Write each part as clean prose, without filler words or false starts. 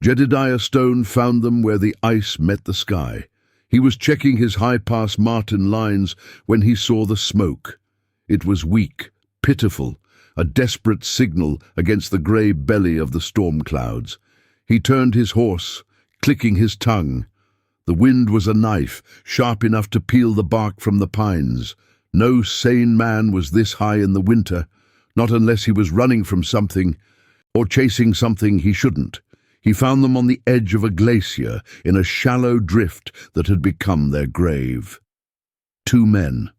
Jedediah Stone found them where the ice met the sky. He was checking his high-pass Martin lines when he saw the smoke. It was weak, pitiful, a desperate signal against the grey belly of the storm clouds. He turned his horse, clicking his tongue. The wind was a knife, sharp enough to peel the bark from the pines. No sane man was this high in the winter, not unless he was running from something or chasing something he shouldn't. He found them on the edge of a glacier, in a shallow drift that had become their grave. 2 men.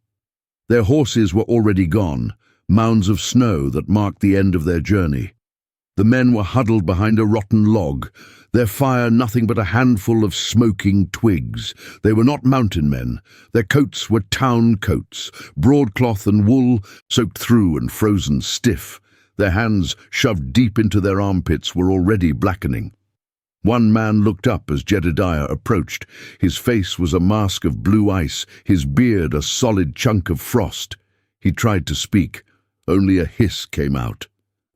Their horses were already gone, mounds of snow that marked the end of their journey. The men were huddled behind a rotten log, their fire nothing but a handful of smoking twigs. They were not mountain men. Their coats were town coats, broadcloth and wool, soaked through and frozen stiff. Their hands, shoved deep into their armpits, were already blackening. One man looked up as Jedediah approached. His face was a mask of blue ice, his beard a solid chunk of frost. He tried to speak. Only a hiss came out.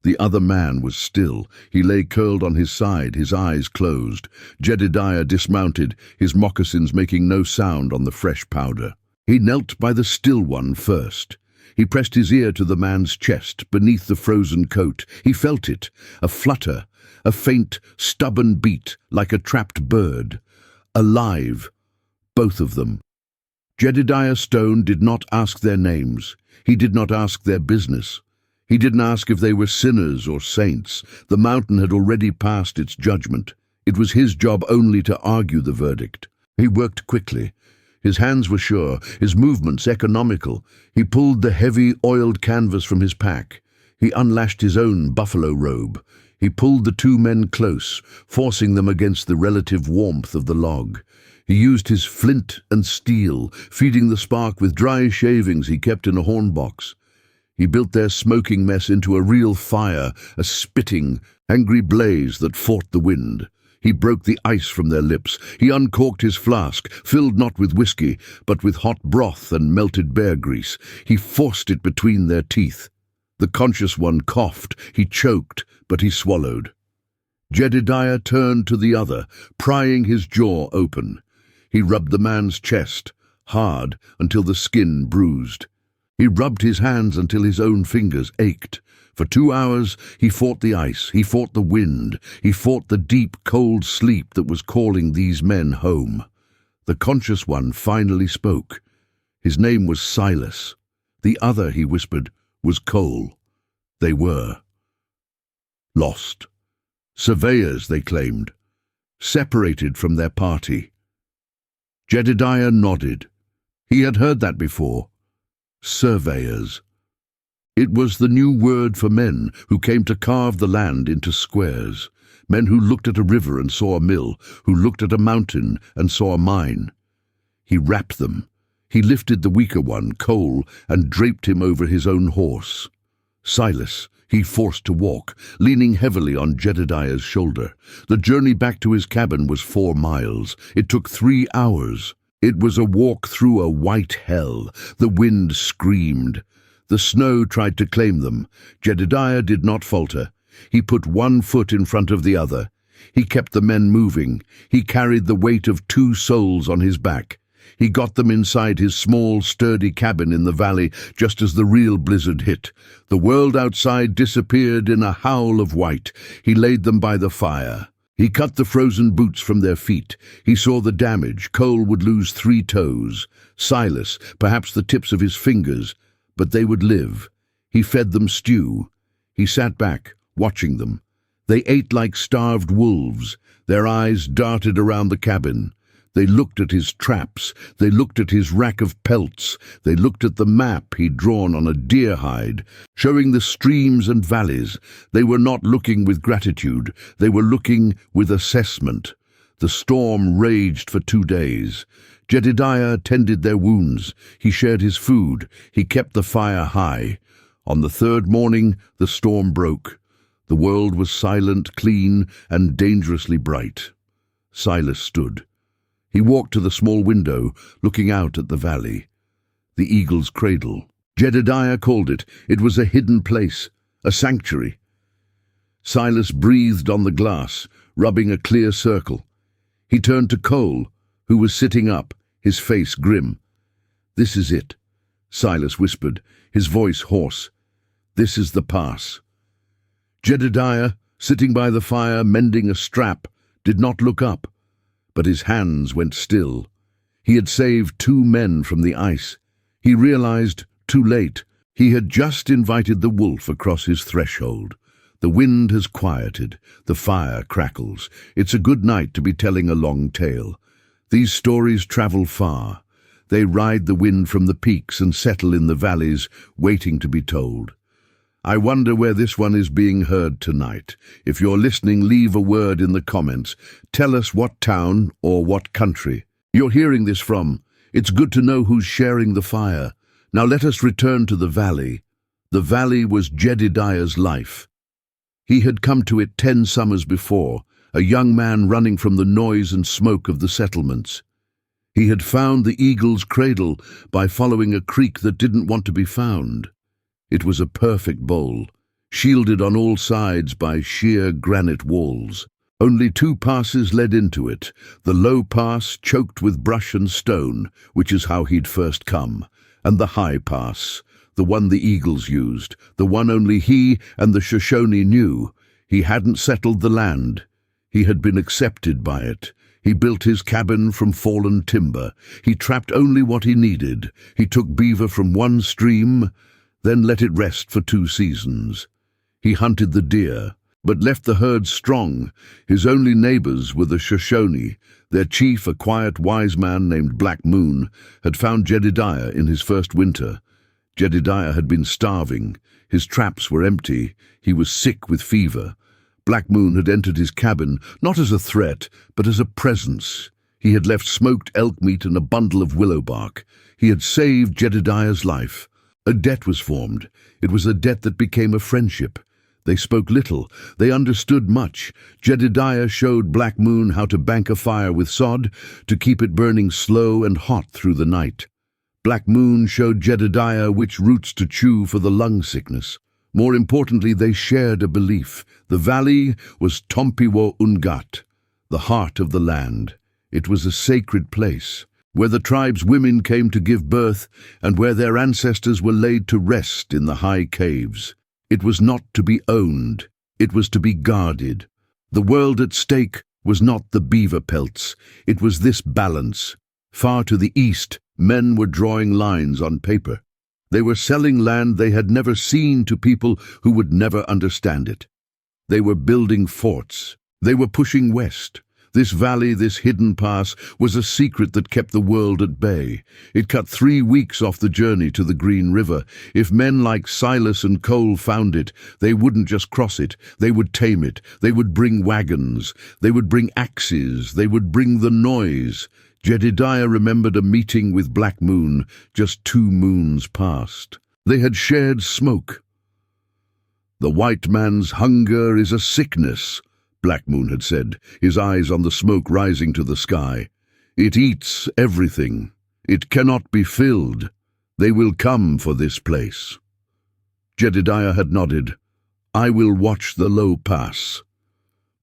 The other man was still. He lay curled on his side, his eyes closed. Jedediah dismounted, his moccasins making no sound on the fresh powder. He knelt by the still one first. He pressed his ear to the man's chest, beneath the frozen coat. He felt it, a flutter, a faint, stubborn beat, like a trapped bird. Alive, both of them. Jedediah Stone did not ask their names. He did not ask their business. He didn't ask if they were sinners or saints. The mountain had already passed its judgment. It was his job only to argue the verdict. He worked quickly. His hands were sure, his movements economical. He pulled the heavy, oiled canvas from his pack. He unlashed his own buffalo robe. He pulled the 2 men close, forcing them against the relative warmth of the log. He used his flint and steel, feeding the spark with dry shavings he kept in a hornbox. He built their smoking mess into a real fire, a spitting, angry blaze that fought the wind. He broke the ice from their lips. He uncorked his flask, filled not with whiskey, but with hot broth and melted bear grease. He forced it between their teeth. The conscious one coughed. He choked, but he swallowed. Jedediah turned to the other, prying his jaw open. He rubbed the man's chest, hard, until the skin bruised. He rubbed his hands until his own fingers ached. For 2 hours he fought the ice, he fought the wind, he fought the deep, cold sleep that was calling these men home. The conscious one finally spoke. His name was Silas. The other, he whispered, was Cole. They were lost. Surveyors, they claimed. Separated from their party. Jedediah nodded. He had heard that before. Surveyors. It was the new word for men who came to carve the land into squares, men who looked at a river and saw a mill, who looked at a mountain and saw a mine. He wrapped them. He lifted the weaker one, Cole, and draped him over his own horse. Silas he forced to walk, leaning heavily on Jedediah's shoulder. The journey back to his cabin was 4 miles. It took 3 hours. It was a walk through a white hell. The wind screamed. The snow tried to claim them. Jedediah did not falter. He put 1 foot in front of the other. He kept the men moving. He carried the weight of 2 souls on his back. He got them inside his small, sturdy cabin in the valley just as the real blizzard hit. The world outside disappeared in a howl of white. He laid them by the fire. He cut the frozen boots from their feet. He saw the damage. Cole would lose 3 toes. Silas, perhaps the tips of his fingers. But they would live. He fed them stew. He sat back, watching them. They ate like starved wolves. Their eyes darted around the cabin. They looked at his traps. They looked at his rack of pelts. They looked at the map he'd drawn on a deer hide, showing the streams and valleys. They were not looking with gratitude. They were looking with assessment. The storm raged for 2 days. Jedediah tended their wounds. He shared his food. He kept the fire high. On the 3rd morning, the storm broke. The world was silent, clean, and dangerously bright. Silas stood. He walked to the small window, looking out at the valley. The Eagle's Cradle. Jedediah called it. It was a hidden place, a sanctuary. Silas breathed on the glass, rubbing a clear circle. He turned to Cole, who was sitting up, his face grim. "This is it," Silas whispered, his voice hoarse. "This is the pass." Jedediah, sitting by the fire mending a strap, did not look up, but his hands went still. He had saved 2 men from the ice. He realized, too late, he had just invited the wolf across his threshold. The wind has quieted, the fire crackles. It's a good night to be telling a long tale. These stories travel far. They ride the wind from the peaks and settle in the valleys, waiting to be told. I wonder where this one is being heard tonight. If you're listening, leave a word in the comments. Tell us what town or what country you're hearing this from. It's good to know who's sharing the fire. Now let us return to the valley. The valley was Jedediah's life. He had come to it 10 summers before, a young man running from the noise and smoke of the settlements. He had found the eagle's cradle by following a creek that didn't want to be found. It was a perfect bowl, shielded on all sides by sheer granite walls. Only 2 passes led into it, the low pass choked with brush and stone, which is how he'd first come, and the high pass, the one the eagles used, the one only he and the Shoshone knew. He hadn't settled the land. He had been accepted by it. He built his cabin from fallen timber. He trapped only what he needed. He took beaver from one stream, then let it rest for 2 seasons. He hunted the deer, but left the herd strong. His only neighbors were the Shoshone. Their chief, a quiet, wise man named Black Moon, had found Jedediah in his first winter. Jedediah had been starving. His traps were empty. He was sick with fever. Black Moon had entered his cabin, not as a threat, but as a presence. He had left smoked elk meat and a bundle of willow bark. He had saved Jedediah's life. A debt was formed. It was a debt that became a friendship. They spoke little. They understood much. Jedediah showed Black Moon how to bank a fire with sod, to keep it burning slow and hot through the night. Black Moon showed Jedediah which roots to chew for the lung sickness. More importantly, they shared a belief. The valley was Tompiwo Ungat, the heart of the land. It was a sacred place, where the tribe's women came to give birth and where their ancestors were laid to rest in the high caves. It was not to be owned. It was to be guarded. The world at stake was not the beaver pelts. It was this balance. Far to the east, men were drawing lines on paper. They were selling land they had never seen to people who would never understand it. They were building forts. They were pushing west. This valley, this hidden pass, was a secret that kept the world at bay. It cut 3 weeks off the journey to the Green River. If men like Silas and Cole found it, they wouldn't just cross it. They would tame it. They would bring wagons. They would bring axes. They would bring the noise. Jedediah remembered a meeting with Black Moon just 2 moons past. They had shared smoke. "The white man's hunger is a sickness," Black Moon had said, his eyes on the smoke rising to the sky. "It eats everything. It cannot be filled. They will come for this place." Jedediah had nodded. "I will watch the low pass."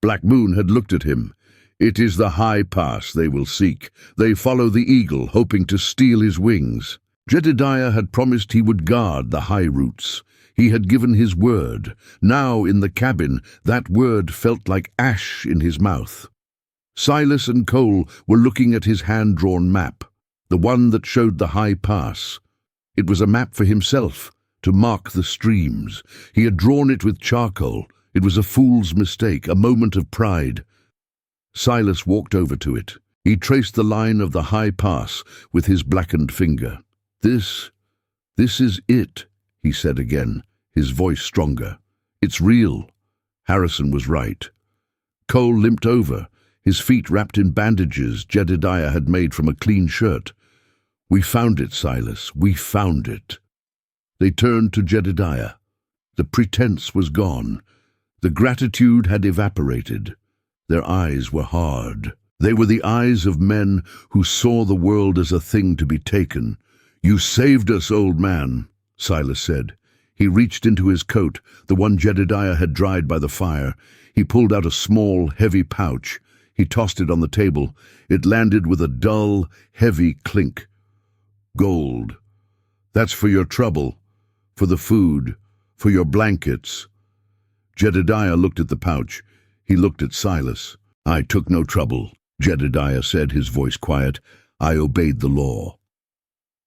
Black Moon had looked at him. "It is the high pass they will seek. They follow the eagle, hoping to steal his wings." Jedediah had promised he would guard the high roots. He had given his word. Now, in the cabin, that word felt like ash in his mouth. Silas and Cole were looking at his hand-drawn map, the one that showed the high pass. It was a map for himself, to mark the streams. He had drawn it with charcoal. It was a fool's mistake, a moment of pride. Silas walked over to it. He traced the line of the high pass with his blackened finger. This is it," he said again, his voice stronger. "It's real." Harrison was right. Cole limped over, his feet wrapped in bandages Jedediah had made from a clean shirt. "We found it, Silas. We found it." They turned to Jedediah. The pretense was gone. The gratitude had evaporated. Their eyes were hard. They were the eyes of men who saw the world as a thing to be taken. "You saved us, old man," Silas said. He reached into his coat, the one Jedediah had dried by the fire. He pulled out a small, heavy pouch. He tossed it on the table. It landed with a dull, heavy clink. Gold. That's for your trouble, for the food, for your blankets. Jedediah looked at the pouch. He looked at Silas. I took no trouble, Jedediah said, his voice quiet. I obeyed the law.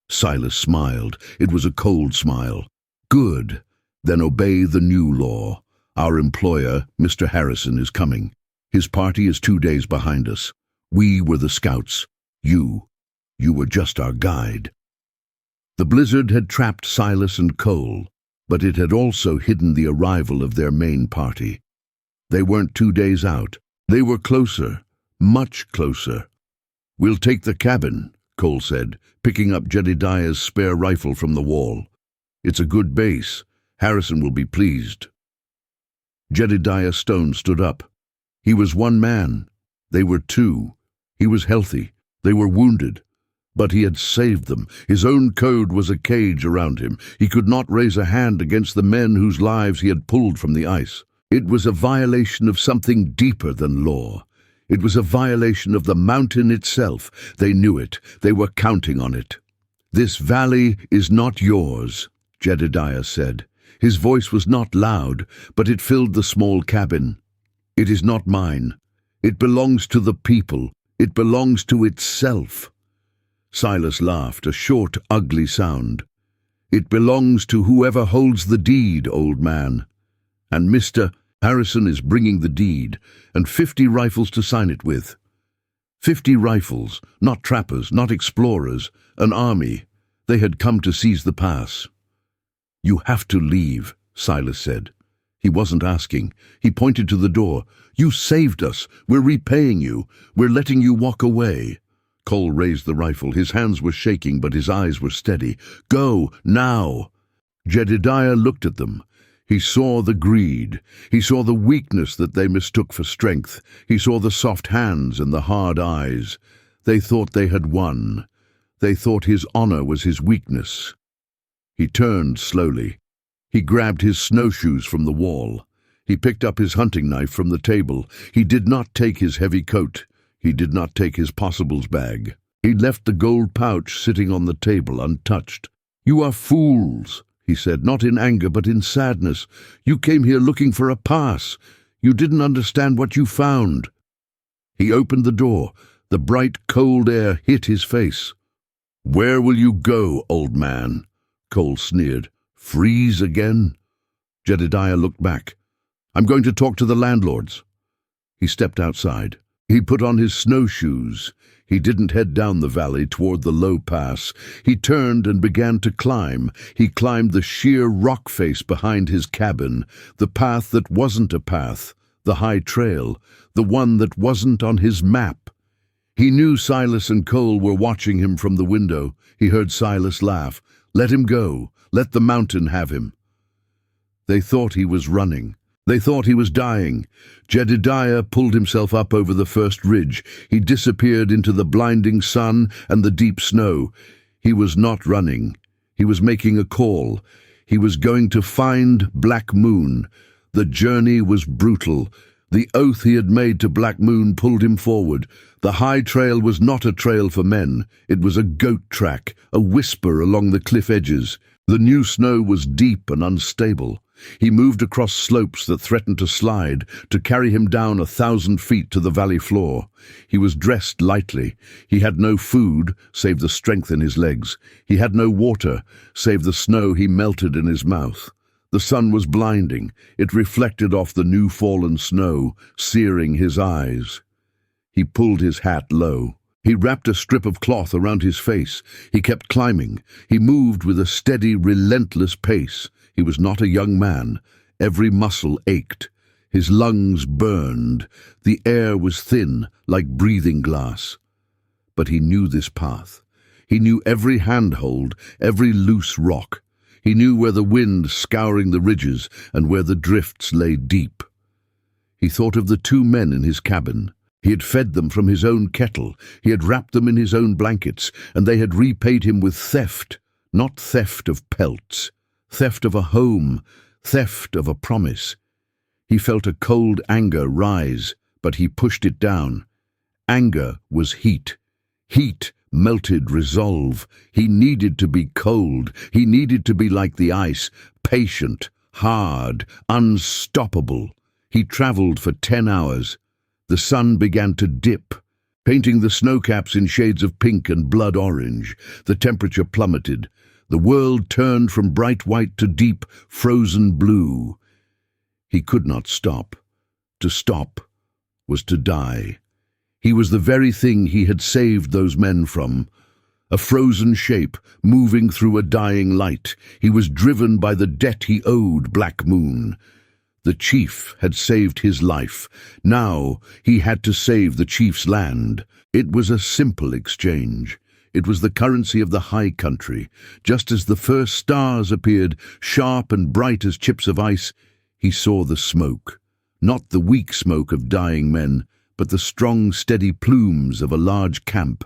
Silas smiled. It was a cold smile. Good. Then obey the new law. Our employer, Mr. Harrison, is coming. His party is 2 days behind us. We were the scouts. You were just our guide. The blizzard had trapped Silas and Cole, but it had also hidden the arrival of their main party. They weren't 2 days out. They were closer, much closer. We'll take the cabin, Cole said, picking up Jedediah's spare rifle from the wall. It's a good base. Harrison will be pleased. Jedediah Stone stood up. He was one man. They were two. He was healthy. They were wounded. But he had saved them. His own code was a cage around him. He could not raise a hand against the men whose lives he had pulled from the ice. It was a violation of something deeper than law. It was a violation of the mountain itself. They knew it. They were counting on it. This valley is not yours, Jedediah said. His voice was not loud, but it filled the small cabin. It is not mine. It belongs to the people. It belongs to itself. Silas laughed, a short, ugly sound. It belongs to whoever holds the deed, old man. And Mr. Harrison is bringing the deed, and 50 rifles to sign it with. 50 rifles, not trappers, not explorers, an army. They had come to seize the pass. You have to leave, Silas said. He wasn't asking. He pointed to the door. You saved us. We're repaying you. We're letting you walk away. Cole raised the rifle. His hands were shaking, but his eyes were steady. Go, now. Jedediah looked at them. He saw the greed. He saw the weakness that they mistook for strength. He saw the soft hands and the hard eyes. They thought they had won. They thought his honor was his weakness. He turned slowly. He grabbed his snowshoes from the wall. He picked up his hunting knife from the table. He did not take his heavy coat. He did not take his possibles bag. He left the gold pouch sitting on the table untouched. You are fools, he said, not in anger but in sadness. You came here looking for a pass. You didn't understand what you found. He opened the door. The bright, cold air hit his face. Where will you go, old man? Cole sneered. Freeze again? Jedediah looked back. I'm going to talk to the landlords. He stepped outside. He put on his snowshoes. He didn't head down the valley toward the low pass. He turned and began to climb. He climbed the sheer rock face behind his cabin, the path that wasn't a path, the high trail, the one that wasn't on his map. He knew Silas and Cole were watching him from the window. He heard Silas laugh. Let him go. Let the mountain have him. They thought he was running. They thought he was dying. Jedediah pulled himself up over the first ridge. He disappeared into the blinding sun and the deep snow. He was not running. He was making a call. He was going to find Black Moon. The journey was brutal. The oath he had made to Black Moon pulled him forward. The high trail was not a trail for men. It was a goat track, a whisper along the cliff edges. The new snow was deep and unstable. He moved across slopes that threatened to slide, to carry him down 1,000 feet to the valley floor. He was dressed lightly. He had no food, save the strength in his legs. He had no water, save the snow he melted in his mouth. The sun was blinding. It reflected off the new fallen snow, searing his eyes. He pulled his hat low. He wrapped a strip of cloth around his face. He kept climbing. He moved with a steady, relentless pace. He was not a young man. Every muscle ached. His lungs burned. The air was thin, like breathing glass. But he knew this path. He knew every handhold, every loose rock. He knew where the wind scouring the ridges and where the drifts lay deep. He thought of the 2 men in his cabin. He had fed them from his own kettle. He had wrapped them in his own blankets, and they had repaid him with theft, not theft of pelts, theft of a home, theft of a promise. He felt a cold anger rise, but he pushed it down. Anger was heat. Heat melted resolve. He needed to be cold. He needed to be like the ice, patient, hard, unstoppable. He traveled for 10 hours. The sun began to dip, painting the snowcaps in shades of pink and blood orange. The temperature plummeted. The world turned from bright white to deep, frozen blue. He could not stop. To stop was to die. He was the very thing he had saved those men from. A frozen shape, moving through a dying light. He was driven by the debt he owed Black Moon. The chief had saved his life. Now he had to save the chief's land. It was a simple exchange. It was the currency of the high country. Just as the first stars appeared, sharp and bright as chips of ice, he saw the smoke. Not the weak smoke of dying men, but the strong, steady plumes of a large camp.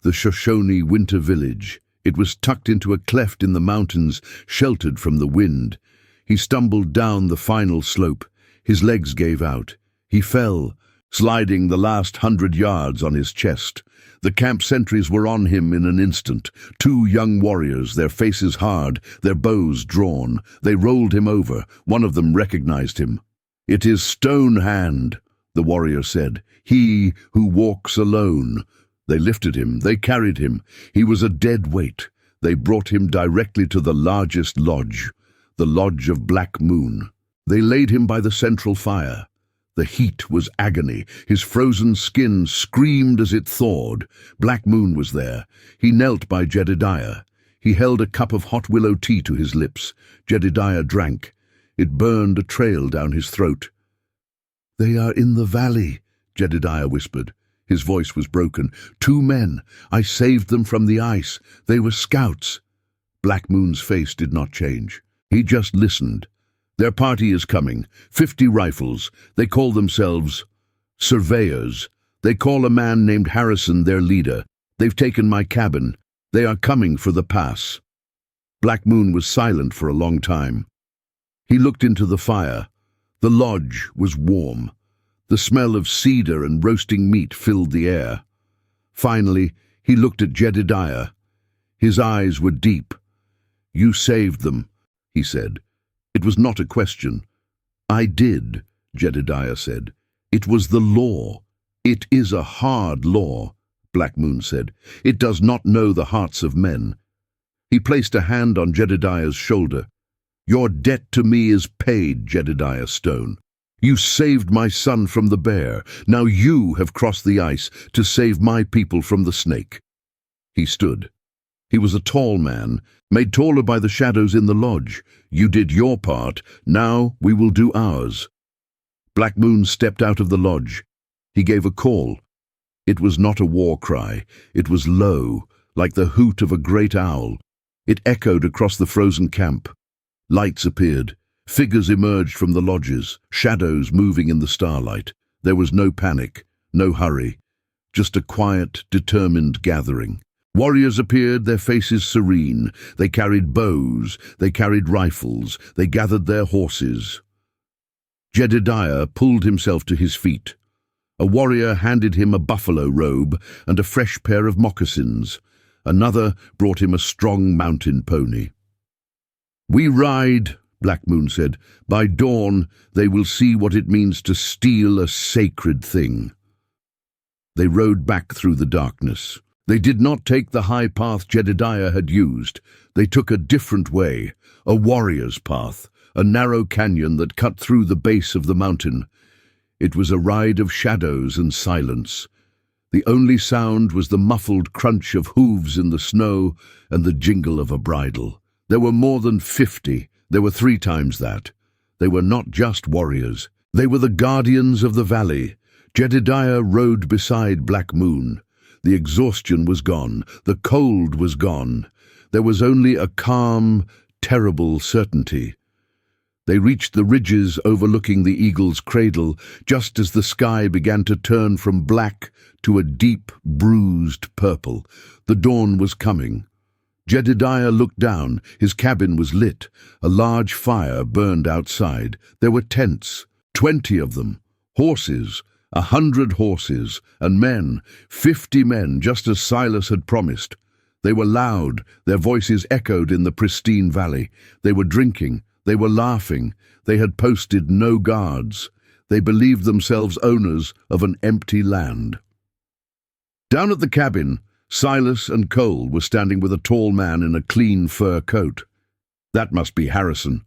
The Shoshone winter village. It was tucked into a cleft in the mountains, sheltered from the wind. He stumbled down the final slope. His legs gave out. He fell, sliding the last 100 yards on his chest. The camp sentries were on him in an instant. 2 young warriors, their faces hard, their bows drawn. They rolled him over. One of them recognized him. "It is Stone Hand," the warrior said. "He who walks alone." They lifted him. They carried him. He was a dead weight. They brought him directly to the largest lodge, the Lodge of Black Moon. They laid him by the central fire. The heat was agony. His frozen skin screamed as it thawed. Black Moon was there. He knelt by Jedediah. He held a cup of hot willow tea to his lips. Jedediah drank. It burned a trail down his throat. "They are in the valley," Jedediah whispered. His voice was broken. 2 men. I saved them from the ice. They were scouts." Black Moon's face did not change. He just listened. "Their party is coming. 50 rifles. They call themselves surveyors. They call a man named Harrison their leader. They've taken my cabin. They are coming for the pass." Black Moon was silent for a long time. He looked into the fire. The lodge was warm. The smell of cedar and roasting meat filled the air. Finally, he looked at Jedediah. His eyes were deep. "You saved them," he said. It was not a question. "I did," Jedediah said. "It was the law. It is a hard law," Black Moon said. "It does not know the hearts of men." He placed a hand on Jedediah's shoulder. "Your debt to me is paid, Jedediah Stone. You saved my son from the bear. Now you have crossed the ice to save my people from the snake." He stood. He was a tall man, made taller by the shadows in the lodge. "You did your part. Now we will do ours." Black Moon stepped out of the lodge. He gave a call. It was not a war cry. It was low, like the hoot of a great owl. It echoed across the frozen camp. Lights appeared. Figures emerged from the lodges, shadows moving in the starlight. There was no panic, no hurry, just a quiet, determined gathering. Warriors appeared, their faces serene. They carried bows, they carried rifles, they gathered their horses. Jedediah pulled himself to his feet. A warrior handed him a buffalo robe and a fresh pair of moccasins. Another brought him a strong mountain pony. "We ride," Black Moon said. "By dawn, they will see what it means to steal a sacred thing." They rode back through the darkness. They did not take the high path Jedediah had used. They took a different way, a warrior's path, a narrow canyon that cut through the base of the mountain. It was a ride of shadows and silence. The only sound was the muffled crunch of hooves in the snow and the jingle of a bridle. There were more than 50. There were 3 times that. They were not just warriors. They were the guardians of the valley. Jedediah rode beside Black Moon. The exhaustion was gone. The cold was gone. There was only a calm, terrible certainty. They reached the ridges overlooking the eagle's cradle just as the sky began to turn from black to a deep, bruised purple. The dawn was coming. Jedediah looked down. His cabin was lit. A large fire burned outside. There were tents. 20 of them, horses, 100 horses, and men, 50 men, just as Silas had promised. They were loud, their voices echoed in the pristine valley. They were drinking, they were laughing, they had posted no guards. They believed themselves owners of an empty land. Down at the cabin, Silas and Cole were standing with a tall man in a clean fur coat. That must be Harrison.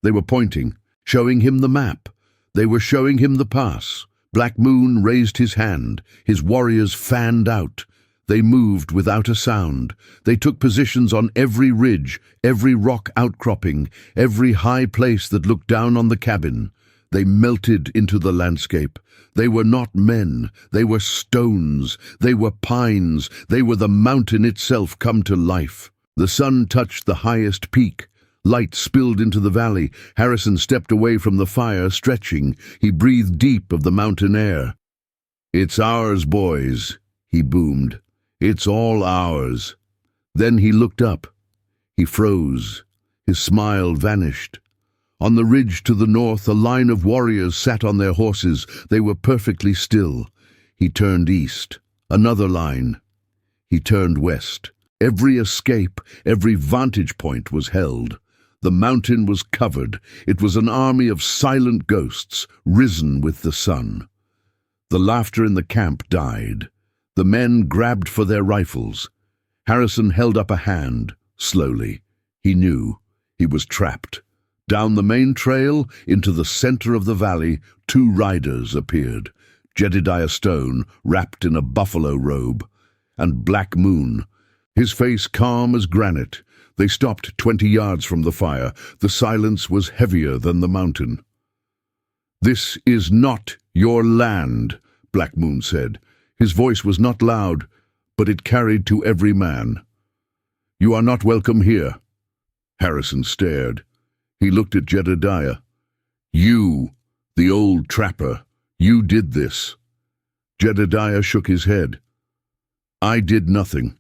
They were pointing, showing him the map. They were showing him the pass. Black Moon raised his hand. His warriors fanned out. They moved without a sound. They took positions on every ridge, every rock outcropping, every high place that looked down on the cabin. They melted into the landscape. They were not men. They were stones. They were pines. They were the mountain itself come to life. The sun touched the highest peak. Light spilled into the valley. Harrison stepped away from the fire, stretching. He breathed deep of the mountain air. "It's ours, boys," he boomed. "It's all ours." Then he looked up. He froze. His smile vanished. On the ridge to the north, a line of warriors sat on their horses. They were perfectly still. He turned east. Another line. He turned west. Every escape, every vantage point was held. The mountain was covered. It was an army of silent ghosts, risen with the sun. The laughter in the camp died. The men grabbed for their rifles. Harrison held up a hand, slowly. He knew. He was trapped. Down the main trail, into the center of the valley, 2 riders appeared. Jedediah Stone, wrapped in a buffalo robe, and Black Moon, his face calm as granite. They stopped 20 yards from the fire. The silence was heavier than the mountain. "This is not your land," Black Moon said. His voice was not loud, but it carried to every man. "You are not welcome here." Harrison stared. He looked at Jedediah. "You, the old trapper, you did this." Jedediah shook his head. "I did nothing.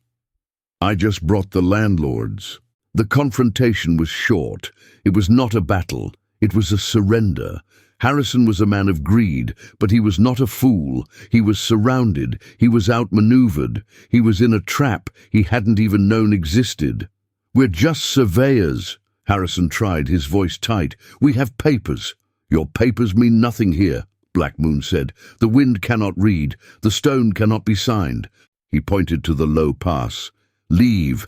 I just brought the landlords." The confrontation was short. It was not a battle. It was a surrender. Harrison was a man of greed, but he was not a fool. He was surrounded. He was outmaneuvered. He was in a trap he hadn't even known existed. "We're just surveyors." Harrison tried, his voice tight. "We have papers." "Your papers mean nothing here," Black Moon said. "The wind cannot read. The stone cannot be signed." He pointed to the low pass. "Leave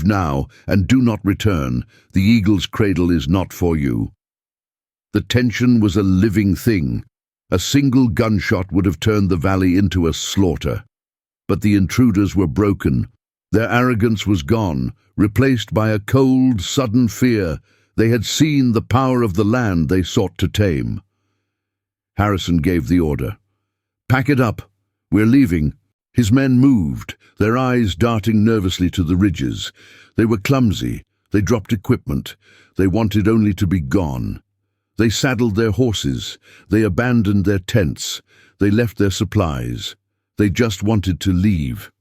now, and do not return. The Eagle's Cradle is not for you." The tension was a living thing. A single gunshot would have turned the valley into a slaughter. But the intruders were broken. Their arrogance was gone, replaced by a cold, sudden fear. They had seen the power of the land they sought to tame. Harrison gave the order. "Pack it up. We're leaving." His men moved, their eyes darting nervously to the ridges. They were clumsy. They dropped equipment. They wanted only to be gone. They saddled their horses. They abandoned their tents. They left their supplies. They just wanted to leave.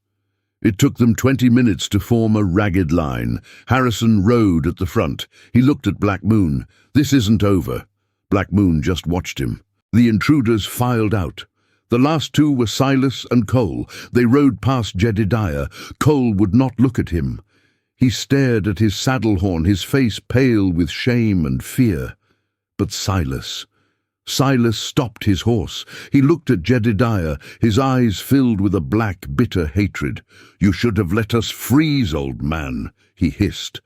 It took them 20 minutes to form a ragged line. Harrison rode at the front. He looked at Black Moon. "This isn't over." Black Moon just watched him. The intruders filed out. The last 2 were Silas and Cole. They rode past Jedediah. Cole would not look at him. He stared at his saddle horn, his face pale with shame and fear. But Silas stopped his horse. He looked at Jedediah, his eyes filled with a black, bitter hatred. "You should have let us freeze, old man," he hissed.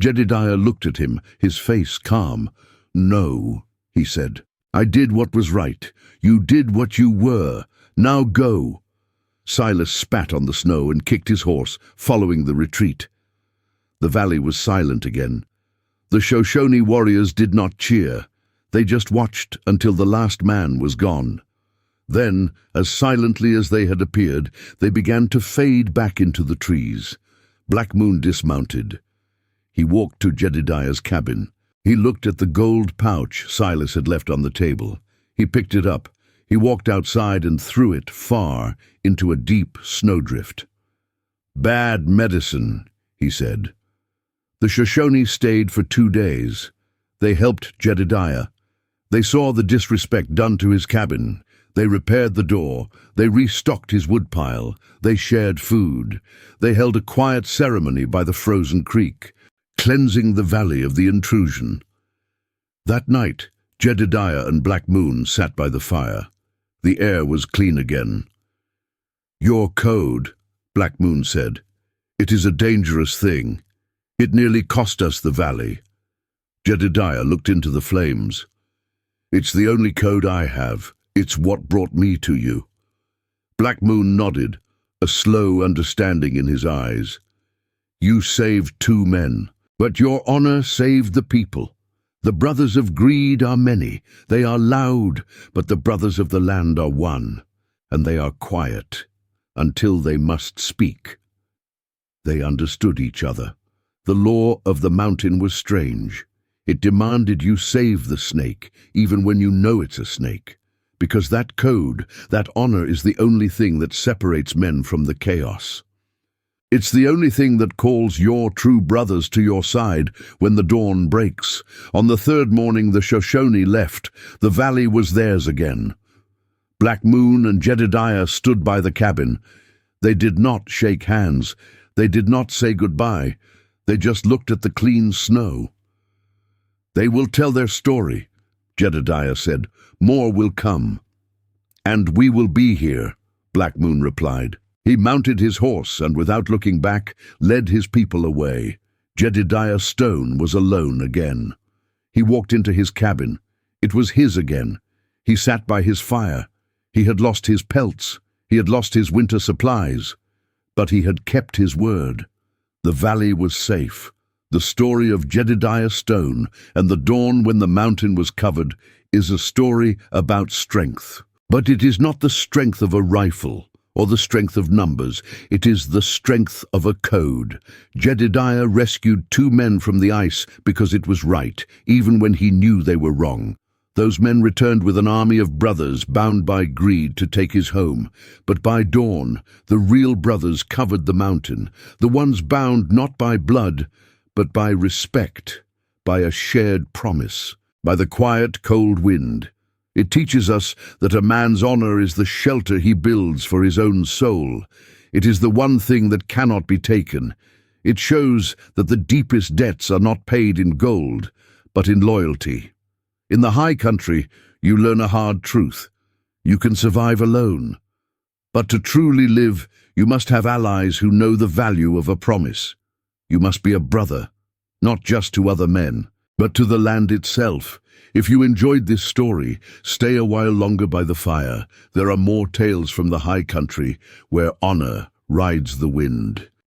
Jedediah looked at him, his face calm. "No," he said. "I did what was right. You did what you were. Now go." Silas spat on the snow and kicked his horse, following the retreat. The valley was silent again. The Shoshone warriors did not cheer. They just watched until the last man was gone. Then, as silently as they had appeared, they began to fade back into the trees. Black Moon dismounted. He walked to Jedediah's cabin. He looked at the gold pouch Silas had left on the table. He picked it up. He walked outside and threw it far into a deep snowdrift. "Bad medicine," he said. The Shoshone stayed for 2 days. They helped Jedediah. They saw the disrespect done to his cabin. They repaired the door. They restocked his woodpile. They shared food. They held a quiet ceremony by the frozen creek, cleansing the valley of the intrusion. That night, Jedediah and Black Moon sat by the fire. The air was clean again. "Your code," Black Moon said. "It is a dangerous thing. It nearly cost us the valley." Jedediah looked into the flames. "It's the only code I have. It's what brought me to you." Black Moon nodded, a slow understanding in his eyes. "You saved 2 men, but your honor saved the people. The brothers of greed are many. They are loud, but the brothers of the land are one, and they are quiet until they must speak." They understood each other. The law of the mountain was strange. It demanded you save the snake, even when you know it's a snake. Because that code, that honor, is the only thing that separates men from the chaos. It's the only thing that calls your true brothers to your side when the dawn breaks. On the 3rd morning the Shoshone left. The valley was theirs again. Black Moon and Jedediah stood by the cabin. They did not shake hands. They did not say goodbye. They just looked at the clean snow. "They will tell their story," Jedediah said. "More will come." "And we will be here," Black Moon replied. He mounted his horse and, without looking back, led his people away. Jedediah Stone was alone again. He walked into his cabin. It was his again. He sat by his fire. He had lost his pelts. He had lost his winter supplies. But he had kept his word. The valley was safe. The story of Jedediah Stone and the dawn when the mountain was covered is a story about strength. But it is not the strength of a rifle or the strength of numbers. It is the strength of a code. Jedediah rescued 2 men from the ice because it was right, even when he knew they were wrong. Those men returned with an army of brothers bound by greed to take his home. But by dawn, the real brothers covered the mountain, the ones bound not by blood, but by respect, by a shared promise, by the quiet, cold wind. It teaches us that a man's honor is the shelter he builds for his own soul. It is the one thing that cannot be taken. It shows that the deepest debts are not paid in gold, but in loyalty. In the high country, you learn a hard truth. You can survive alone. But to truly live, you must have allies who know the value of a promise. You must be a brother, not just to other men, but to the land itself. If you enjoyed this story, stay a while longer by the fire. There are more tales from the high country where honor rides the wind.